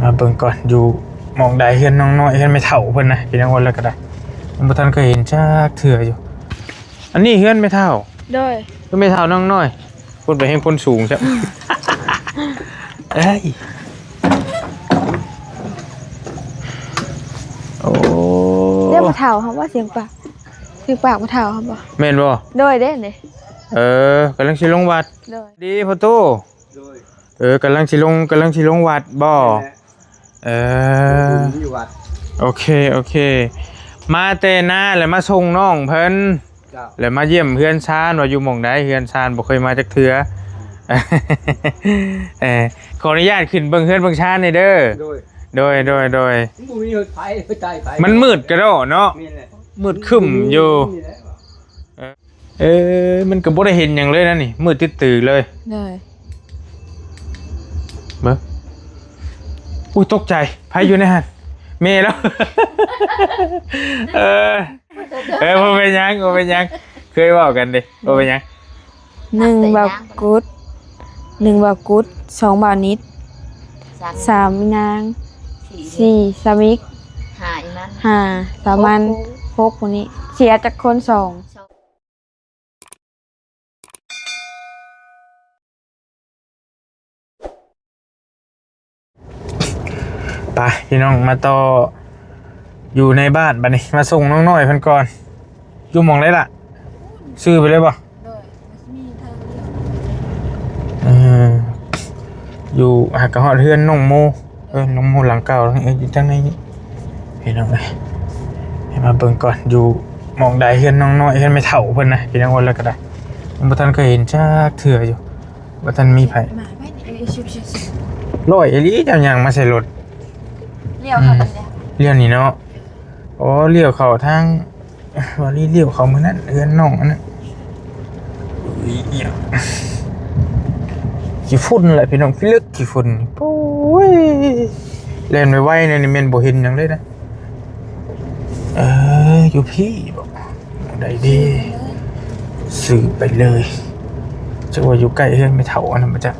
มาเบิ่งก่อนอยู่มองได้เฮือนน้องน้อยเฮือนไม่เฒ่าเพิ่นนะพี่น้องคนแล้วก็ได้ผมบ่ทันเคยเห็นจักเทื่ออยู่อันนี้เฮือนไม่เฒ่าโดยก็ไม่เฒ่าน้องน้อยคนไปแห่งคนสูงจ้ะเอ้ยโอ้เรียกมาเฒ่าครับว่าเสียงปากมาเฒ่าครับบ่แม่นบ่โดยเด้นี่กำลังสิลงวัดโดยดีพ่อตู้กำลังสิลงวัดบ่โอเคมาแต่หน้าแล้วมาส่งน้องเพิ่นแล้วมาเยี่ยมเฮือนชานว่าอยู่หม่องใดเฮือนชานบ่เคยมาจักเทื่อขออนุญาตขึ้นเบิ่งเฮือนเบิ่งชานนี่เด้อโดยมันมืดกระโดดเนาะมืดครึ้มอยู่มันก็บ่ได้เห็นหยังเลยนะนี่มืดตื้อๆเลยเบิ่งอุ้ยตกใจไผอยู่ในหั่นเมแล้วบ่เป็นหยังเคยเว้ากันดิบ่เป็นหยัง1บากุด2บานิด3นาง4สามิก5อีมัน5สามัน6คนนี้เสียจากคน2ไปพี่น้องมาต่ออยู่ในบ้านบัดนี้มาส่งน้องน้อยเพิ่นก่อนอยู่หม่องได้ล่ะซื้อไปเลยบ่อยู่หากะฮอดเฮือนน้องโมน้องโมหลังเก่าอยู่ทางในนี้พี่น้องเอ้ยให้มาเบิ่งก่อนอยู่หม่องใดเฮือนน้องน้อยเฮือนไม่เฒ่าเพิ่นนะพี่น้องคนแล้วก็ได้ผมบ่ทันเคยเห็นจักเทื่ออยู่บ่ทันมีไผร้อยอีหลีเจ้าหยังมาใส่รถเลี้ยวเข้ากันเลี้ยวนี่เนาะอ๋อเลี้ยวเข้าทางว่าเลี้ยวเข้ามื้อนั้นเฮือนน้องอันนั้นขี้ฝุ่นแหละพี่น้องพี่ลึกขี้ฝุ่นโอ้ยเล่นไวๆเนี่ยนี่แม่นบ่เห็นหยังเลยนะอยู่พี่บอกได้ดีสื่อไปเลยจะว่าอยู่ใกล้เฮือนไม่เฒ่าอันนั้นบ่จ๊ะ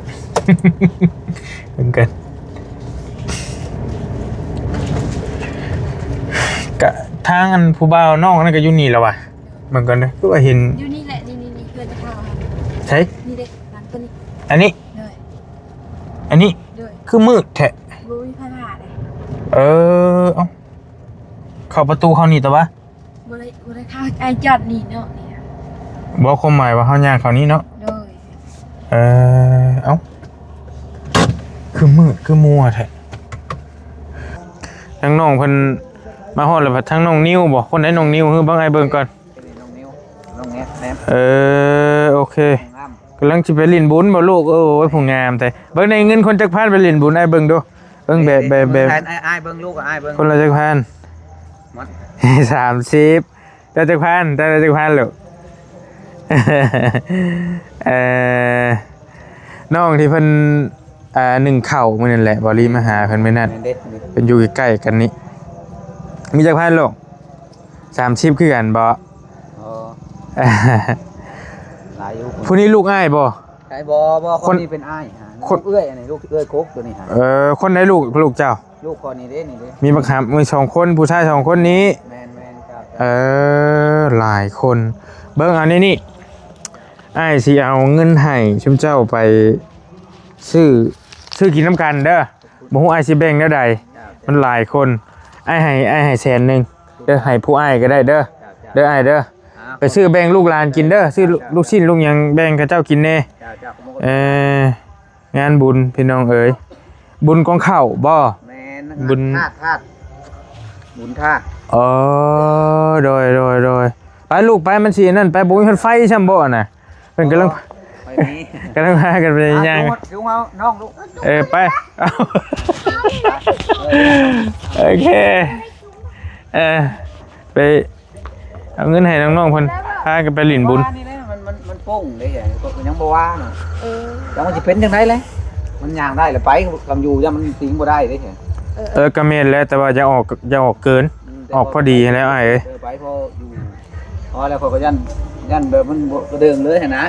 เหมือนกันกะทางอันผู้บ่าวน้องนั่นก็อยู่นี่แล้วว่ะเหมือนกันเด้อคือว่าเห็นอยู่นี่แหละนี่เพื่อนจะเข้าค่ะใช่นี่เด้หลังตัวนี้อันนี้คือมืดแท้บ่มีผ้าผ้าเลยเอ้าเข้าประตูเข้านี่แต่ว่าบ่ได้เข้าไอ้จอดนี่เนาะนี่บ่ความหมายว่าเฮาย่างเข้านี้เนาะโดยเอ้าคือมืดคือมัวแท้ทั้งน้องเพิ่นมาฮอดแล้วทั้งน้องนิ้วบ่คนไหนน้องนิ้วคือบังไอ้เบิ่งก่อนน้องแหนมโอเคกำลังจะไปเล่นบุญบ่ลูกโอ้ยผู้งามแต่เบิ่งในเงินคนจักพันไปเล่นบุญไอ้เบิ่งดูเบิ่งแบบไอ้เบิ่งลูกกับไอ้เบิ่งคนละจักพัน30แต่จักพันลูกน้องที่เพิ่นนึ่งข้าวมื้อนั่นแหละบ่รีมาหาเพิ่นมื้อนั้นเป็นอยู่ใกล้ๆกันนี่มีจักพันลูก30คือกันบ่หลายอยู่ผู้นี้ลูกอ้ายบ่ไอ้บ่คนนี้เป็นอ้ายคนเอื้อยอันนี้ลูกเอื้อยโคกตัวนี้ฮะคนไหนลูกเจ้าลูกคนนี้เด้นี่เด้มีบักหามมี2คนผู้ชาย2คนนี้แม่นครับหลายคนเบิ่งอันนี้อ้ายสิเอาเงินให้ชุมเจ้าไปซื้อกินน้ำกันเด้อบ่ฮู้อ้ายสิแบ่งแนวใดมันหลายคนอ้ายให้100,000เด้อให้ผู้อ้ายก็ได้เด้ออ้ายเด้อไปซื้อแบ่งลูกหลานกินเด้อซื้อลูกชิ้นลูกหยังแบ่งกับเจ้ากินแน่งานบุญพี่น้องเอ๋ยบุญกองข้าวบ่บุญธาตุบุญธาตุโดยไปลูกไปมันสินั่นไปบ่มีไฟช่ำบ่น่ะเพิ่นกำลังพากันไปย่างดูเอาน้องลูกไปโอเคไปเอาเงินให้น้องๆเพิ่นพากันไปหลินบุญมันโป่งได้ยังบ่ว่าเนาะจังมันสิเป็นจังได๋เลยมันย่างได้แล้วไปกำอยู่ยังมันติงบ่ได้เด้ก็แม่นแล้วแต่ว่าอย่าออกเกินออกพอดีแล้วอ้ายเอ้ยไปพออยู่พอแล้วก็ยันแบบมันกระเดิงเลยนะ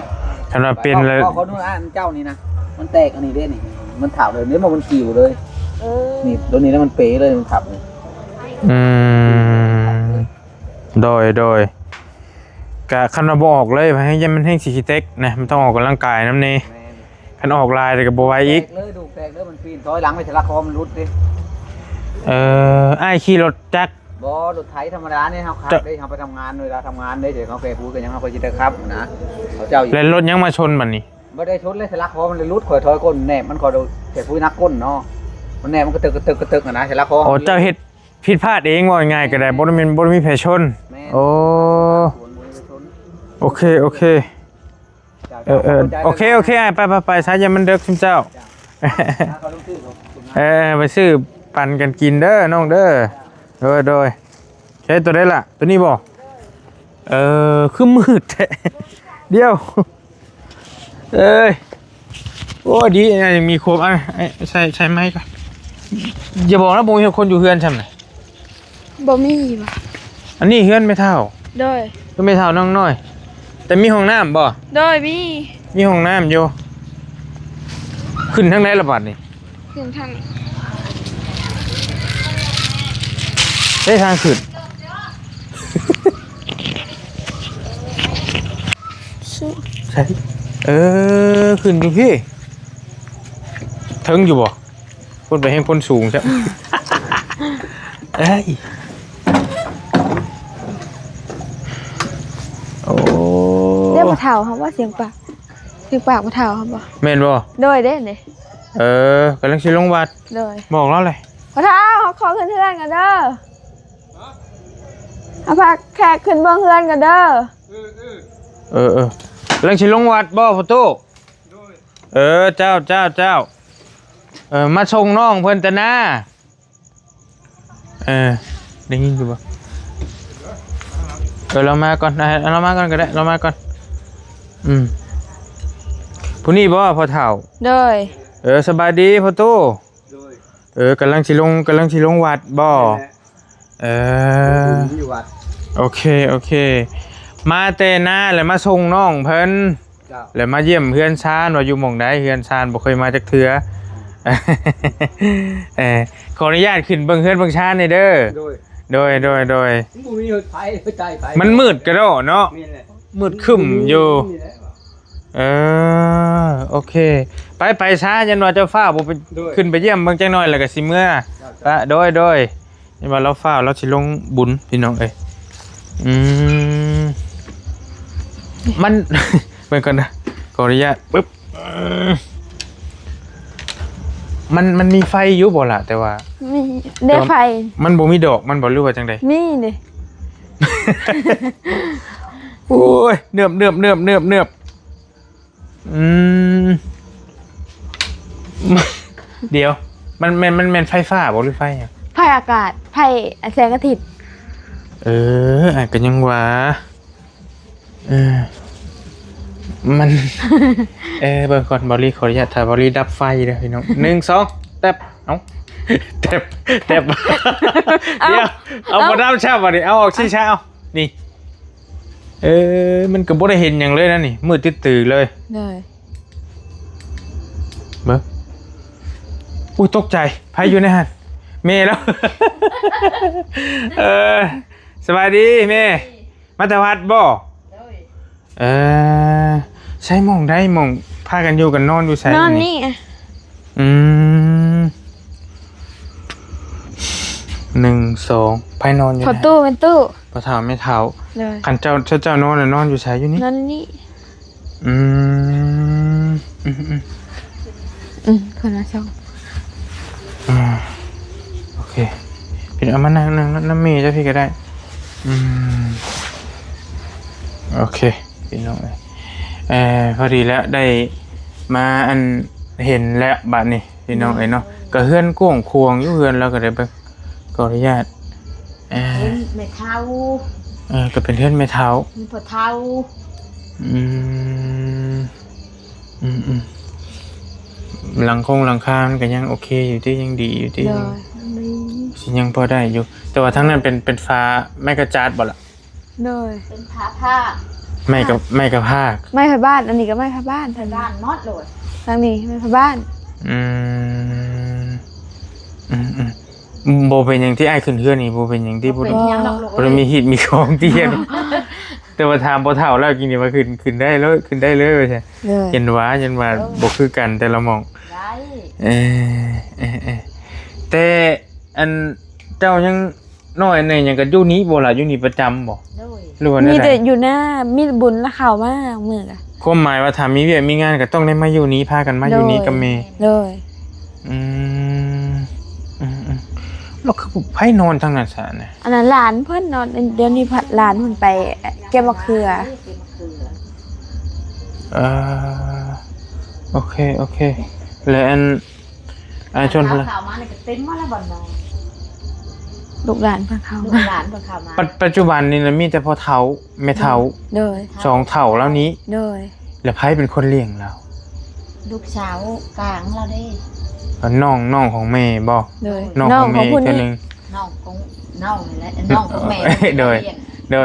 ขนาดเป็นเลยเขาดูเจ้านี่นะมันแตกอันนี้เด้นี่มันถาวเลยเนื้อมันกิ่วเลย นี่ตัวนี้แล้วมันเป๋เลยมันขับนี่ อืมโดยกะคันว่าบ่ออกเลยให้ยันมันแห้งสิขี้เต็กนะมันต้องออกกำลังกายนำนี่ แม่น คันออกลายแต่ก็บ่ไหวอีก แตเลยดูแตกเลยมันปีนถอยหลังไปทะลักคอมันรุดดิ อ้ายขี่รถจักร บ่รถไถธรรมดาเนี่ยเฮาขับได้เฮาไปทำงานเวลาทำงานได้เดี๋ยวเขาไปพูดกันยังเฮาไปจิตครับนะเขาเจ้าอยู่ แล้วรถยังมาชนบัดนี้ บ่ได้ชนเลยทะลักคอมันเลยรุดข่อยถอยก้นแน่มันก็โดนแต่ผู้นักก้นเนาะมันแน่มันก็ตึกนะทะลักคอ อ๋อเจ้าเฮ็ดผิดพลาดเองว่าง่ายก็ได้บ่ได้มีแผลชน แม่ โอ้ สวนบ่ได้ชน โอเคโโอเคอ้ายไปซะอย่ามันเดึกซุมเจ้า เขาต้องซื้อเขา ไปซื้อปั่นกันกินเด้อน้องเด้อโดยใช้ตัวได้ล่ะตัวนี้บ่คือมืดแท้ เดี๋ยวเอ้ยโอ้ดียังมีครบอ่ะใช้ไม้ก่อนอย่าบอกนะบ่มีคนอยู่เฮือนใช่ไหม บ่มีว่ะ อันนี้เฮือนไม่เท่า โดย ก็ไม่เท่าน้องน้อยแต่มีห้องน้ำบ่ โดยมี ห้องน้ำอยู่ขึ้นทางไหนละบาดนี่ ขึ้นทาง ได้ทางขึ้น ใช่ขึ้นอยู่พี่ถึงอยู่บ่คนไปให้คนสูงใช่ เอ้ยโอ้ เรียกมาเฒ่าครับว่าเสียงปากมาเฒ่าครับบ่ แม่นบ่ โดยเด้นี่ กำลังสิลงวัด โดย บอกแล้วเลย มาเฒ่าขอขึ้นเฮือนกันเด้อเอาพาแขกขึ้นเบิ่งเฮือนกันเด้อ กำลังสิลงวัดบ่พ่อตู้เจ้ามาส่งน้องเพิ่นตะนะได้ยินอยู่บ่เรามาก่อนเรามาก่อนก็ได้เรามาก่อนผู้นี้บ่พ่อเฒ่า โดย สบายดีพ่อตู้กำลังสิลงวัดบ่อยู่วัด โอเคมาแต่หน้าแล้วมาส่งน้องเพิ่น เจ้า แล้วมาเยี่ยมเฮือนชานว่าอยู่หม่องใดเฮือนชานบ่เคยมาจักเทื่อ ขออนุญาตขึ้นเบิ่งเฮือนเบิ่งชานนี่เด้อโดย บ่มีไฟใจไฟ มันมืดกระโดดเนาะ นี่แหละ มืดครึ้มอยู่โอเคไปช้ายันว่าเจ้าฟ้าบ่ไปขึ้นไปเยี่ยมเบิ่งจังน้อยแล้วก็สิเมื่อโดยยันว่าเราฟ้าเราสิลงบุญพี่น้องเอ้ยมัน เบิ่งก่อนนะขออนุญาตปึ๊บมันมีไฟอยู่บ่ล่ะแต่ว่า มีได้ไฟ มันบ่มีดอกมันบ่รู้ว่าจังได๋ มีดิ โอ้ยเนือบเดี๋ยวมันไฟฟ้าบ่หรือไฟหยัง ไฟอากาศไฟแสงอาทิตย์ อาจก็ยังว่ามัน เบิ่งก่อนบริขออนุญาตถ่ายบริดับไฟเด้อพี่น้อง1 2แตบเอ้าแตบเดี๋ยวเอาบ่ดับช้าบ่นี่เอาออกช้าเอานี่มันก็บ่ได้เห็นหยังเลยนะนี่มืดตื้อๆเลย เลย เบิ่งอุ้ยตกใจไผอยู่ในหั่นเมแล้ว สบายดีเมมาแต่วัดบ่ใช่หมองได้หมองพากันอยู่กันนอนอยู่ใช่ นอนนี่อ่ะ 1 2ไผนอนอยู่ พอตู้เป็นตู้ พอเท้าไม่เท้า เลย คันเจ้านอนน่ะนอนอยู่ใช่อยู่นี่ นอนนี่คนละช่อง โอเคพี่เอามานั่งน้ำเมย์เจ้าพี่ก็ได้โอเคพี่น้องพอดีแล้วได้มาอันเห็นแล้วบัดนี้พี่น้องเนาะก็เฮือนกวงควงอยู่เฮือนแล้วก็ได้ไปขออนุญาตไม่เท่า ก็เป็นเฮือนไม่เท้า มีพอเท่า หลังคามันก็ยังโอเคอยู่ที่ยังดีอยู่ที่ เลย ยังพอได้อยู่แต่ว่าทั้งนั้นเป็นฟ้าไม่กระจาดบ่ล่ะ เลย เป็นผ้า ไม่กับภาค ไม่พาบ้านอันนี้ก็ไม่พาบ้านทาง ด้านมอดเลย ทางนี้ไม่พาบ้าน โบเป็นอย่างที่ไอ้ายขึ้นเฮือนนี่โบเป็นอย่างที่บุ เป็นยังดอกลูก บ่ได้มีหิดมีของที่เฮ็ดแต่ว่าถามบ่เฒ่าแล้วกินนี่ว่าขึ้นได้เลยขึ้นได้เลยว่าซั่น เลย เห็นว่าบ่คือกันแต่ละหม่อง ได้ แต่อันเจ้ายังน้อยในหยังก็อยู่นี้บ่ล่ะอยู่นี่ประจำบ่ ด้วย หรือว่า มี แนว แต่ ใด อยู่หน้ามีบุญและข่าวมากมืออะ ความหมายว่าถ้ามีเวียกมีงานก็ต้องได้มาอยู่นี้พากันมาอยู่นี้กับแม่ เลย อืมแล้วคือไผนอนทางนั้นซะนะ อันนั้นหลานเพิ่นนอนเดี๋ยวนี้หลานเพิ่นไปเก็บมะเขือ เอ่อโอเคแล้วอันชนพละ ข่าวมาเนี่ยก็เต็มมาแล้วบ่นอน ลูกหลานเพิ่นเข้า ลูก มา หลานเพิ่นข่าวมา ปัจจุบันนี่นะมีแต่พ่อเฒ่าแม่เฒ่า เลย สองเฒ่าแล้วนี้ เลย แล้วไผเป็นคนเลี้ยงเรา ลูกสาวกลางเราได้ น้องของแม่บ่ เลย น้องของแม่ ผู้ เท่า นี้ นึง น้องของน้องนี่แหละน้องของแม่ โดย โด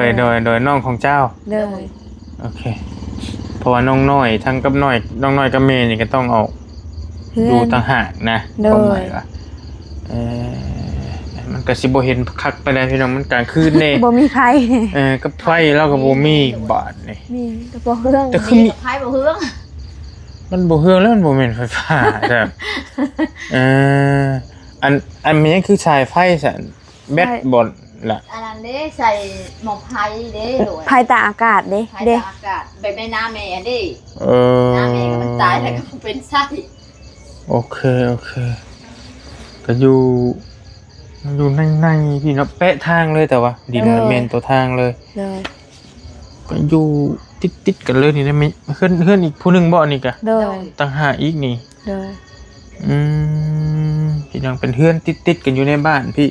ยน้องของเจ้า เลย โอเคเพราะว่าน้องน้อยทั้งกับน้อยกับแม่นี่ก็ต้องออก เพื่ ดู อน ต่างหากนะ โดย ความหมายว่ามันก็สิบ่เห็นคักไปได้พี่น้องมันกลางคืนแน่ บ่มีไผ กับไฟเราก็บ่มีบาทนี่ มีแต่บ่เรื่อง แต่คือ มีกับไพ่บ่เฮือง มันบ่เฮืองแล้วมันบ่แม่นไฟฟ้าแต่อันนี้คือสายไฟสันแบตบนล่ะ อันนั้นเด้ใส่หมอกไผ่เด้โดย ไผตากอากาศเด้ ไผ่ เด้ ตากอากาศแบบในน้ำแม่เด้ เออ น้ำแม่ก็มันตายแล้วก็เป็นไส้ โอเคก็อยู่ในพี่เนาะเป๊ะทางเลยแต่ว่าดินมันเมนตัวทางเลย เลย ก็อยู่ติดกันเลยนี่นะมีเพื่อนอีกผู้หนึงบ่นี่กะ เลย ต่างหากอีกนี่ เลย พี่น้องเป็นเพื่อนติดกันอยู่ในบ้านพี่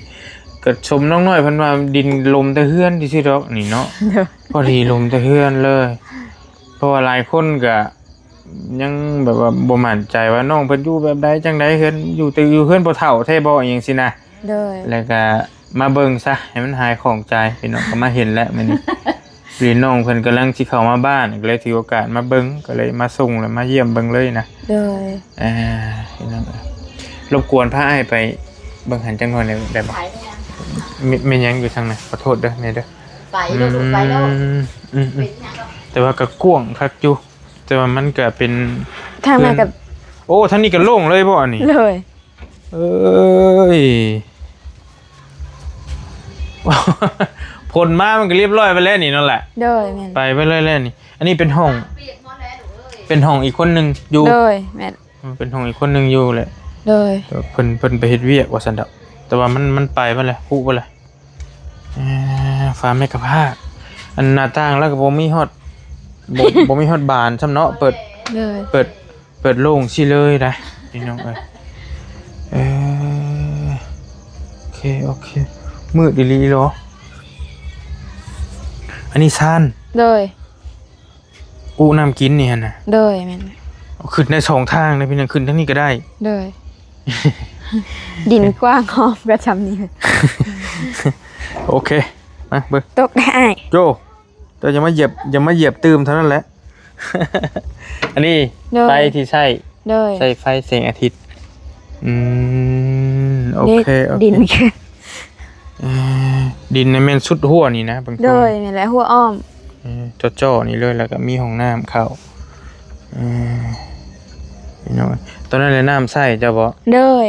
ก็ชมน้องน้อยเพิ่นว่าดินลมแต่เฮือนที่สิดอกนี่เนาะ เลย พอดีลมแต่เฮือนเลย เพราะว่าหลายคนก็ยังแบบว่าบ่มั่นใจว่าน้องเพิ่นอยู่แบบใดจังใดเฮือนอยู่แต่อยู่เฮือนบ่เฒ่าแท้บ่อหยังสินะ เลย แล้วก็มาเบิ่งซะให้มันหายของใจพี่น้องก็มาเห็นแล้วมื้อนี้ พี่น้องเพิ่นกำลังสิเข้ามาบ้านก็เลยถือโอกาสมาเบิ่งก็เลยมาส่งแล้วมาเยี่ยมเบิ่งเลยนะ เลย พี่น้องรบกวนพาอ้ายไปเบิ่งหันจังหน่อยได้บ่ ไผ่เนี่ย มีหยังอยู่ทางไหนขอโทษเด้อแม่เด้อ ไปแล้วลูกไปแล้ว อืม เป็นยังก็ แต่ว่าก็กว้างคักอยู่แต่ว่ามันก็เป็น ทางนั้นกับ โอ้ท่างนี้ก็โล่งเลยบ่อันนี้ เลย เอ้ย ผลมามันก็เรียบร้อยไปแล้วนี่นั่นแหละ เลยแม่น ไปเลยแล้วนี่ อันนี้เป็นห้อง เปียกหมดแล้วลูกเอ้ย เป็นห้องอีกคนหนึงอยู่ เลยแม่น เป็นห้องอีกคนหนึงอยู่แหละ เลย แต่ว่าเพิ่นไปเฮ็ดเวียกว่าซั่นดอกแต่ว่ามันไปบ่แล้วฮู้บ่ล่ะฟ้าแม่กะพร้าอันหน้าต่างแล้วก็บ่มีฮอดบ่มีฮอดบานซ้ำเนาะเปิด เลย เปิดโล่งสิเลยนะพี่น้องเอ้ยโอเคมืดอีหลีเหรออันนี้ซ่าน เลย อู้น้ำกินนี่หั่นน่ะ เลยแม่น เอาขึ้นได้2ทางเลยพี่น้องขึ้นทางนี้ก็ได้ เลย ดินกว้างหอมกระชำนี่ โอเคมาเบิ่ง ตกได้ โจแต่อย่ามาเหยียบตืมเท่านั้นแหละ อันนี้ไฟที่ใช้ เลย ใช้ไฟแสงอาทิตย์โอเค ดินแค่ ดินในแม่นสุดหัวนี่นะบางคน เลยแม่นแหละหัวอ้อม จ่อๆนี่เลยแล้วก็มีห้องน้ำเข้าพี่น้องตอนนั้นเลยน้ำใส่เจ้าบ่ เลย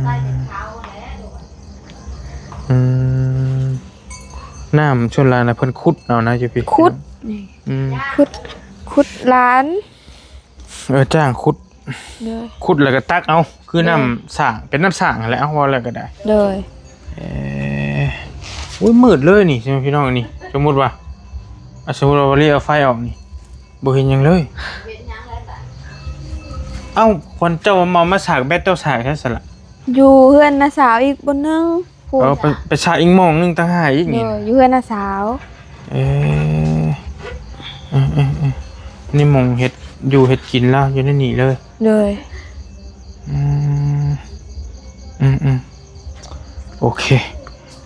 ใต้เป็นเท้าแล้วลูก น้ำชนลานะเพิ่นขุดเอานะอยู่พี่ คุดนี่ คุดร้าน จ้างขุด เลย ขุดแล้วก็ตักเอาคือน้ำสร้างเป็นน้ำสร้างนั่นแหละเอาว่าแล้วก็ได้ เลย อุ้ยมืดเลยนี่ใช่ไหมพี่น้องอันนี้สมมุติว่าสมมุติว่าเรียกเอาไฟออกนี่บ่เห็นหยังเลย เป็นยังแล้วแต่ เอ้าคนเจ้ามาสากแบตเจ้าสากแค่สละ อยู่เพื่อนน้าสาวอีกบนนึงพูด ไปสากอีกหมองนึงต่างหากอีก เล นี่ ยอยู่เพื่อนน้าสาว นี่หมองเฮ็ดอยู่เฮ็ดกินแล้วอยู่ในนี่เลย เลย โอเค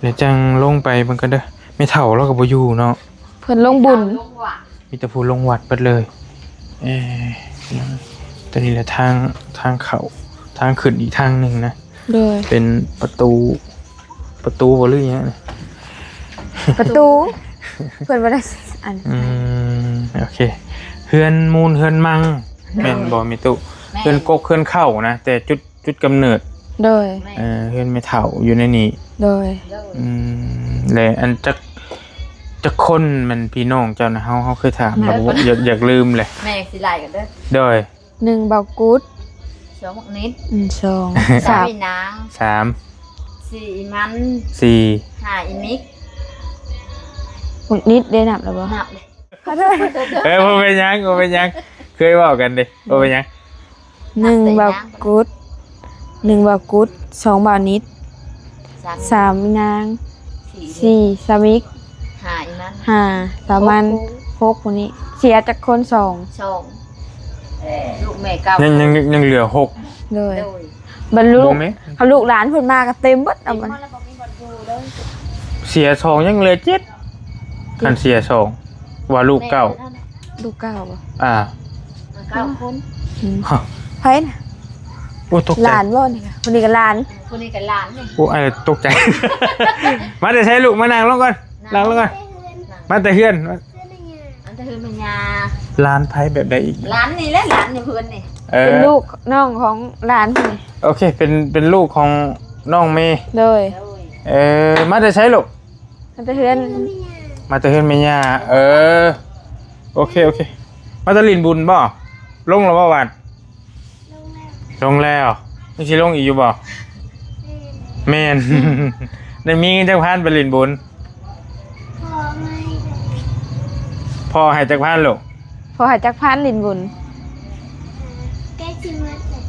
เดี๋ยวจังลงไปมันก็เด้อไม่เท่าแล้วก็บ่อยู่เนาะ เพิ่นลงบุญ ลงว่ะ มีแต่ผู้ลงวัดเบิดเลยตอนนี้แหละทางเขาทางขึ้นอีกทางหนึ่งนะ เลย เป็นประตูบ่หรือหยังนี่ ประตูเพิ่นบ่ได้อัน โอเคเฮือนมูลเฮือนมังแม่นบ่มีตุเฮือนกกเฮือนเข้านะแต่จุดกำเนิด โดย เฮือนไม่เฒ่าอยู่ในนี้ โดย และอันจักคนมันพี่น้องเจ้านะเฮาเคยถามแล้วบ่อยากลืมเลย แม่สิไล่กันเด้อ โดย 1เบากุด สองหมกนิด 2 สาม 3 อีนาง 3 สี่อีมัน 4 ห้าอีมิก พวกนิดได้นับแล้วบ่ นับเลย ขอโทษ บ่เป็นหยังเคยเว้ากันดิบ่เป็นหยัง 1เบากุด1เบากุด2เบานิด สาม 3มีนาง สี่ 4สามิก ห้าอีมัน 5สามัน6คนนี้เสียจากคน2 สองลูกแม่เก่า ยังเหลือ6 เลย โดย บรรลุ บ่แม่ เขาลูกหลานเพิ่นมาก็เต็มเบิดเอามัน แล้วก็มีบอลดูเลย เสีย2ยังเหลือ7คันเสีย2ว่าลูกเก้า ลูกเก้าบ่ 9 คน ไผน่ะ โอ้ตก ห ใจ ลานบ่นี่ค่ะคนนี้ก็หลาน คนนี้กับหลานนี่ โอ้ไอ้ตกใจ มาแต่ใช้ลูกมานั่งลงก่อนนั่งลงก่อนมาแต่เฮือน อันจะคือเป็นยา ร้านไพ่แบบใดอีก หลานนี่แหละหลานนี่เพื่อนนี่ เป็นลูกน้องของหลานเพิ่นนี่ โอเคเป็นลูกของน้องเมย์ โดย โดย มาแต่ใช้ลูก มันจะเฮือน มาแต่เฮือนเมย่าโอเคมาแต่ลินบุญบ่ลงแล้วบ่วันลงแล้วไม่ใช่ลงอีกอยู่บ่แม่น ได้มีเงินจักพันไปลินบุญพ่อให้จักพันลูก พอหาจักพันลินบุญ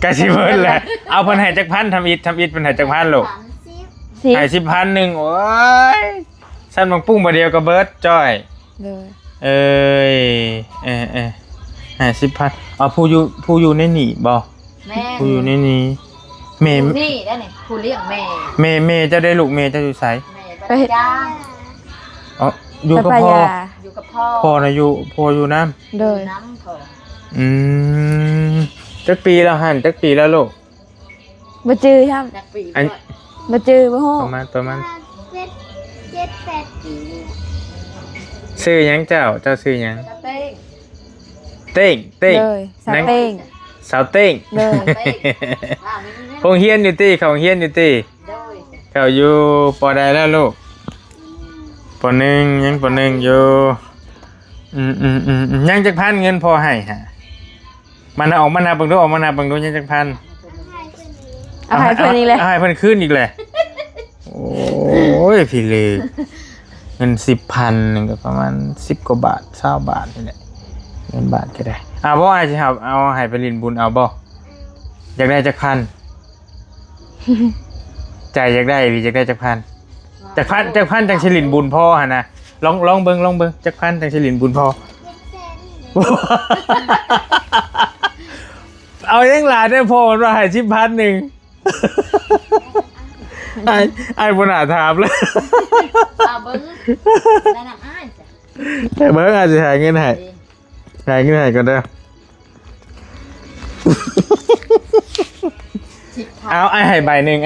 กะสิเบิดแหละเอาเพิ่นให้จักพันทำอิฐเพิ่นให้จักพันลูก สิ ให้10,000โอ้ยสั้นบางปุ้งบ่เดียวก็เบิดจ้อย เลย เอ้ยให้10,000เอาผู้อยู่ในนี่บ่ แม่ ผู้อยู่ในนี้แม่ นี่ได้นี่ผู้เลี้ยงแม่ แม่เจ้าได้ลูกแม่เจ้าอยู่ไส แม่ไปจ้าง อ๋ออยู่กับ ไป พ่อ ปายา อยู่กับพ่อ พ่อน่ะอยู่น้ำ โดย น้ำพ่อ จักปีแล้วหั่นจักปีแล้วลูก บ่จื้อครับ จากปี อัน ด้วย บ่จื้อบ่ฮู้ ประมาณ 7-8 ปี ชื่อหยังเจ้าชื่อหยัง สเต็ก เต้ง เลยสาเต้ง สาวเต้ง เลย คงเฮียนอยู่ติเขาเฮียนอยู่ติ โดย เขาอยู่ปอใดแล้วลูกปอหนึ่งยังปอหนึ่งอยู่ยังจักพันเงินพอให้ฮะมันออกมานับเบิ่งดูยังจักพัน เอาให้เพิ่นนี่เลย เอาให้เพิ่นคืนอีกเลยโอ้ยพี่เลยเงิน10,000นึงก็ประมาณ10กว่าบาท20บาทนี่แหละเงินบาทก็ได้บ่ให้สิครับเอาให้ไปลินบุญเอาบ่อยากได้จักพัน ใจอยากได้พี่อยากได้จักพันจักพันจังสิลินบุญพ่อหั่นน่ะลองเบิ่งจักพันจังสิลินบุญพ่อ เอายังหลานได้พอมันว่าให้10,000นึง ไอ้บนอาถามเลย เอาเบิ้งได้น้ำอ้ายจ้ะ แต่เบิร์กอาจจะหายเงินให้ก่อนเด้อ เอาไอ้ให้ใบหนึ่ง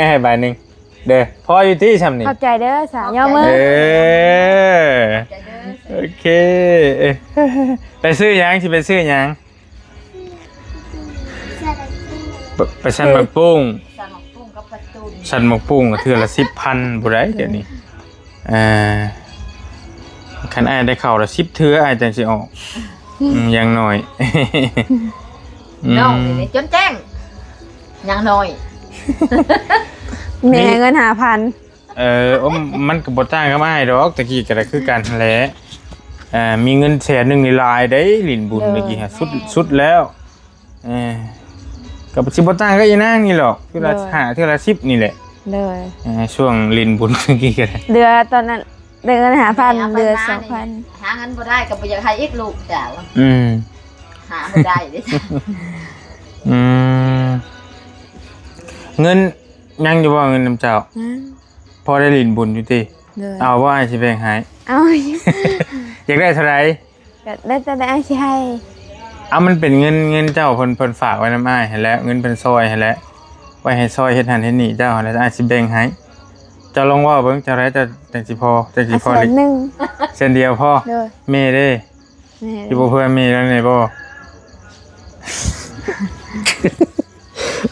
เด้อพออยู่ที่ชำนี่ เข้าใจเด้อสาวย่อมือ ใจเด้อ โอเคไปซื้อหยังสิไปซื้อหยังไปชั้นหมกปุ้ง สามปุ้งกับประตูน ชั้นหมกปุ้งก็เทื่อละ10,000บ่ได้เดี๋ยวนี้คันอ้ายได้เข้าละ10เทื่ออ้ายจังสิออกอย่างน้อย น้องนี่จนแจ้งยังน้อย แม่เงิน5,000 มันก็บ่ต่างกับอ้ายดอกตะกี้ก็ได้คือกันนั่นแหละมีเงิน100,000นี่หลายได้ลิ้นบุญตะกี้ฮะสุดแล้วก็สิบ่ต่างกับอีนางนี่หรอกเทื่อละ5เทื่อละ10นี่แหละ เลย ช่วงลิ้นบุญตะกี้ก็ได้ เดือตอนนั้นเดือนเงิน5,000เดือ 2,000 หาเงินบ่ได้ก็บ่อยากให้อีกลูกจ้ะหาบ่ได้เด้ เงินยังอยู่บ่เงินนำเจ้าพอได้ลิ้นบุญอยู่ติ เลย เอาบ่อ้ายสิแบ่งให้ เอา อยากได้เท่าไหร่ ก็ได้แต่ได้สิให้ มันเป็นเงินเจ้าเพิ่นฝากไว้นำอ้ายให้แล้วเงินเป็นซอยให้แล้ว ไว้ให้ซอยเฮ็ดหันเฮ็ดนี่เจ้าแล้วอาจสิแบ่งให้เจ้าลองเว้าเบิ่งเจ้าได้จะจังสิพอจังสิพอ แส เลย นหนึ่ง เส้นเดียวพอ เลย แม่เด้ แม่ สิบ่เพื่อแม่แล้วนี่บ่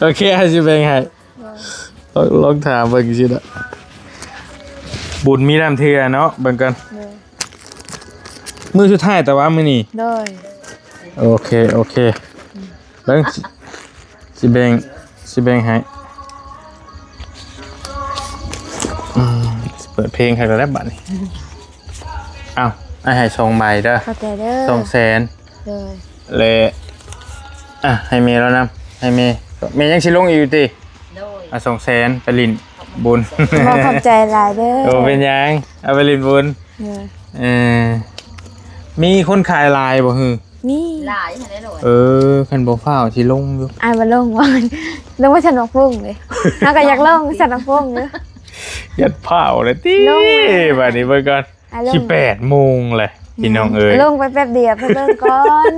โอเคอาจสิแบ่งให้ลองถามเบิ่งสิล่ะบุญมีน้ำเทื่อเนาะเบิ่งกัน เลย มื้อสุดท้ายแต่ว่ามื้อนี้ เลย โอเคเบิ่งสิแบ่งให้เปิดเพลงให้เราได้บัดนี้อ้าวให้2ใบเด้อ เข้าใจเด้อ 200,000 เลย เลยให้เมย์แล้วนะให้เมย์ยังชิลงอยู่ติ โดย 200,000ไปลินบุญ บ่เข้าใจหลายเด้อ โอ้เป็นยังเอาไปลินบุญ เลย มีคนขายลายบ่ฮือ นี่ หลายให้ได้โดย คันบ่ฟ้าวสิลงอยู่ อายมาลงว่าลงว่าฉันนกพุ่งเลยน่าก็อยากลงฉันนกพุ่งเลย ยัดเผาเลยติ ลงเลย บัดนี้เบิ่งก่อน อายลง สิ8โมงเลยพี่น้องเอ้ย ลงไปแป๊บเดียวไปเบิ่งก่อน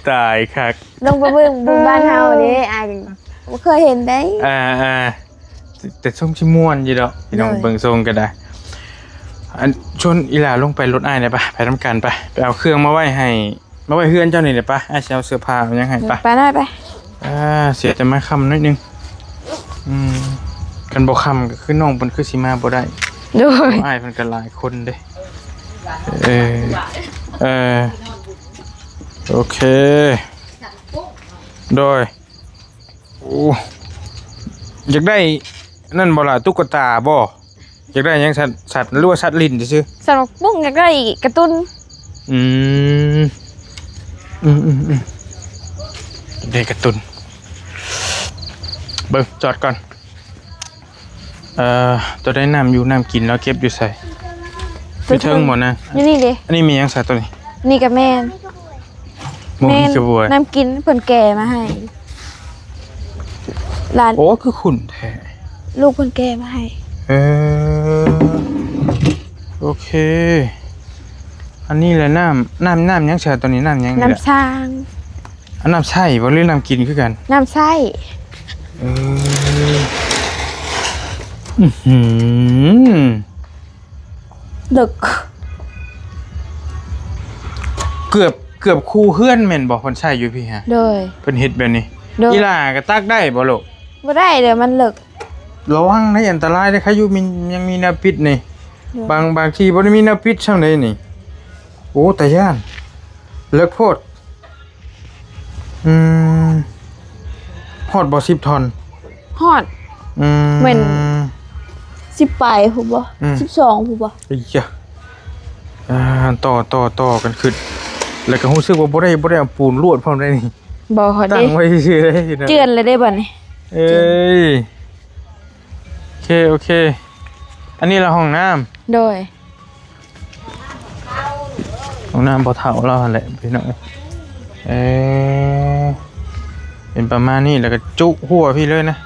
ตายคัก ลงไปเบิ่งบุญบ้านเฮาเด้อายบ่เคยเห็นได้ แต่ช่วงชิม่วนอยู่ดอกพี่น้อง เลย เบิ่งทรงก็ได้อันชวนอีหลาลงไปรถอ้ายได้ปะไปทำกันไปเอาเครื่องมาไว้ให้มาไว้เฮือนเจ้านี่ได้ปะอ้ายสิเอาเสื้อผ้าเอายังให้ปะ ไปหน่อยไป เสียแต่มาค่ำนิดนึงกันบ่ค่ำก็คือน้องเพิ่นคือสิมาบ่ได้ โดย อ้ายเพิ่นก็หลายคนเด้โอเคโดยโอ้อยากได้นั่นบ่ล่ะตุ๊กตาบ่อยากได้หยังสัตว์หรือว่าสัตว์ลิ้นซื่อ สนุกปุ้งอยากได้กระตุ้น อืมเด็กกระตุนเบิ่งจอดก่อนตัวได้น้ำอยู่น้ำกินแล้วเก็บอยู่ใส่ไปเทิงหมดนะ อยู่นี่เด้ อันนี้มีหยังใส่ตัวนี้ นี่กับแม่น หมูมีกระบวย น้ำกินเพิ่นแก่มาให้หลาน โอ้คือขุ่นแท้ ลูกเพิ่นแก่มาให้ โอเคอันนี้แหละน้ำยังใส่ตัวนี้น้ำยังนี่แหละ น้ำช้าง อันน้ำใช่บ่หรือน้ำกินคือกัน น้ำไส้ ดึก เกือบคู่เฮือนแม่นบ่เพิ่นใช้อยู่พี่ฮะ โดย เพิ่นเฮ็ดแบบนี้ โดย อีหล่าก็ตักได้บ่ลูก บ่ได้เดี๋ยวมันเลิก ระวังนะอันตรายเด้อค่ะอยู่ยังมีแนวปิดนี่ โดย บางทีบ่ได้มีแนวปิดช่างใดนี่โอ้แต่ย่านเลิกโพดฮอดบ่10ทอน ฮอด เหมือน 10ปลายฮู้บ่12ฮู้บ่ ไอ้ยะต่อกันขึ้นแล้วก็รู้สึกว่าบ่ได้เอาปูนลวดพร้อมได้นี่ บ่ฮอด ตั้ เด้ งไว้ซื่อๆได้นะ เจือนเลยได้บัดนี้ เอ้ยโอเค อันนี้เราห้องน้ำ โดย ห้องน้ำพอเฒ่าเราหั่นแหละพี่น้องเป็นประมาณนี้แล้วก็จุหัวพี่เลยนะ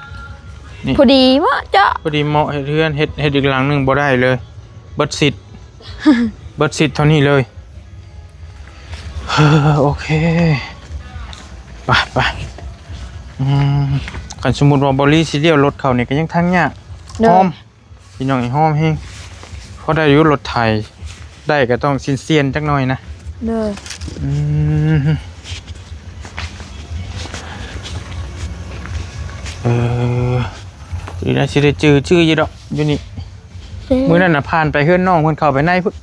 พอดีบ่เจ้า พอดีเหมาะเฮ็ดเฮือนเฮ็ดอีกหลังหนึงบ่ได้เลยเบิดสิทธิ์ เบิดสิทธิ์เท่านี้เลยโอเคไปกันสมมุติว่าบริสิเดียวรถเขานี่ก็ยังทางยาก โดย หอมพี่น้องอีหอมเฮงพอได้อยู่รถไทยได้ก็ต้องเซียนๆจักหน่อยนะ โดย อีน่าสิได้ชื่ออยู่ดอกอยู่นี่มื้อนั้นน่ะผ่านไปเฮือนน้องเพิ่นเข้าไปในพุ่น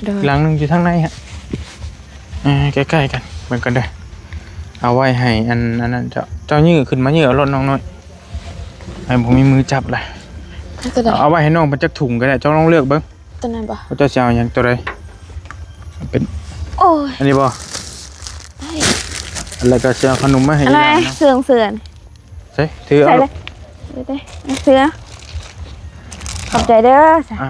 โดย หลังนึงอยู่ทางในฮะใกล้ๆกันเหมือนกันเด้อเอาไว้ให้อันนั้นเจ้ายื้อขึ้นมายื้อเอารถน้องน้อยไอ้ผมมีมือจับล่ะ ตัวใด เอาไว้ให้น้องเป็นจักถุงก็ได้เจ้าลองเลือกเบิ่ง ตัวนั้นบ่ ว่าเจ้าจะเอาหยังตัวใดเป็น โอ้ย อันนี้บ่แล้วก็จะเอาขนมมาให้ อะไร ยายนะ เสื่อน ใช่ถือ ใส่ เอา เลยเสือขอบใจเด้อ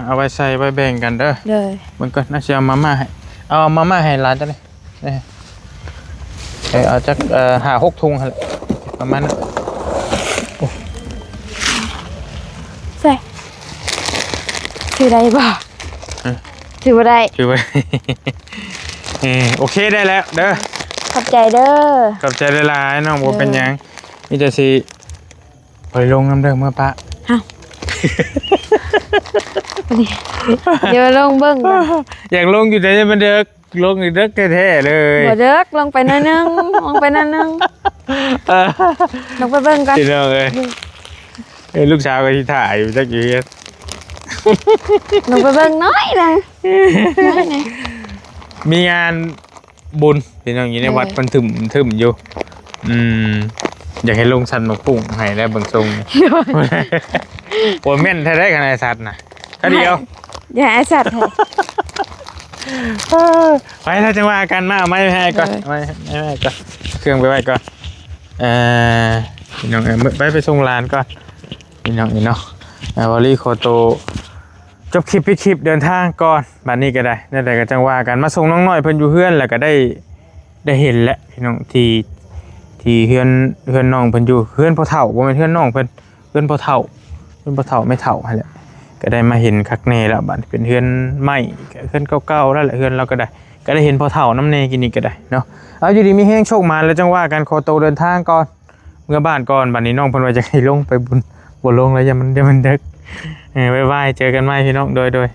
เอาไว้ใส่ไว้แบ่งกันเด้อ เลย เบิ่งก่อนน่าจะเอามาม่าให้เอามาม่าให้ร้านจ้ะนี่เอาจัก5-6ถุงหั่นแหละประมาณนั้น ใส่ถือได้บ่ถือบ่ได้ ถือไว้ โอเคได้แล้วเด้อ ขอบใจเด้อ ขอบใจหลายๆน้องบ่เป็นหยังมีแต่สิ ไปลงน้ำเด้อเมื่อปะ เดี๋ยวลงเบิ่งก่อน อยากลงอยู่แต่มันเด็กลงอีกเด็กแท้ๆเลย บ่เด้อลงไปหนิดนึงลงไปหนิดนึงลงไปเบิ่งก่อน พี่น้องเอ้ยลูกสาวก็ที่ถ่ายอยู่จักอยู่เฮ็ด ลงไปเบิ่งน้อยนึงน้อยนึง มีงานบุญพี่น้องอยู่ในวัดมันถึมอยู่อยากให้ลงสันมาปุ่งให้ได้เบิ่งทรงโอ้แม่นแท้ได้ขนาดสัตว์น่ะก็เดียว อย่าให้สัตว์ให้ ไปถ้าจังหวะกันมาเอาไม่ให้ก่อนไม่ให้ก่อนเครื่องไปไว้ก่อนพี่น้องไปส่งร้านก่อนพี่น้องนี่เนาะวอลลี่โคโตจบคลิปปิดคลิปเดินทางก่อนบัดนี้ก็ได้นั่นแหละก็จังหวะกันมาส่งน้องน้อยเพิ่นอยู่เฮือนแล้วก็ได้เห็นแล้วพี่น้องที่เฮือนน้องเพิ่นอยู่เฮือนพ่อเฒ่าบ่แม่นเฮือนน้องเพิ่นเฮือนพ่อเฒ่าไม่เฒ่าหั่นแหละก็ได้มาเห็นคักแน่แล้วบัดเป็นเฮือนไม้เฮือนเก่าๆนั่นแหละเฮือนเราก็ได้เห็นพ่อเฒ่าน้ำเนกินนี่ก็ได้เนาะเอาอยู่ดีมีแห้งโชคมาแล้วจังว่ากันโคโตเดินทางก่อนเมื่อบ้านก่อนบัดนี้น้องเพิ่นว่าจะให้ลงไปบุญบ่ลงแล้วอย่ามันดึกบ๊ายบายเจอกันใหม่พี่น้องโดย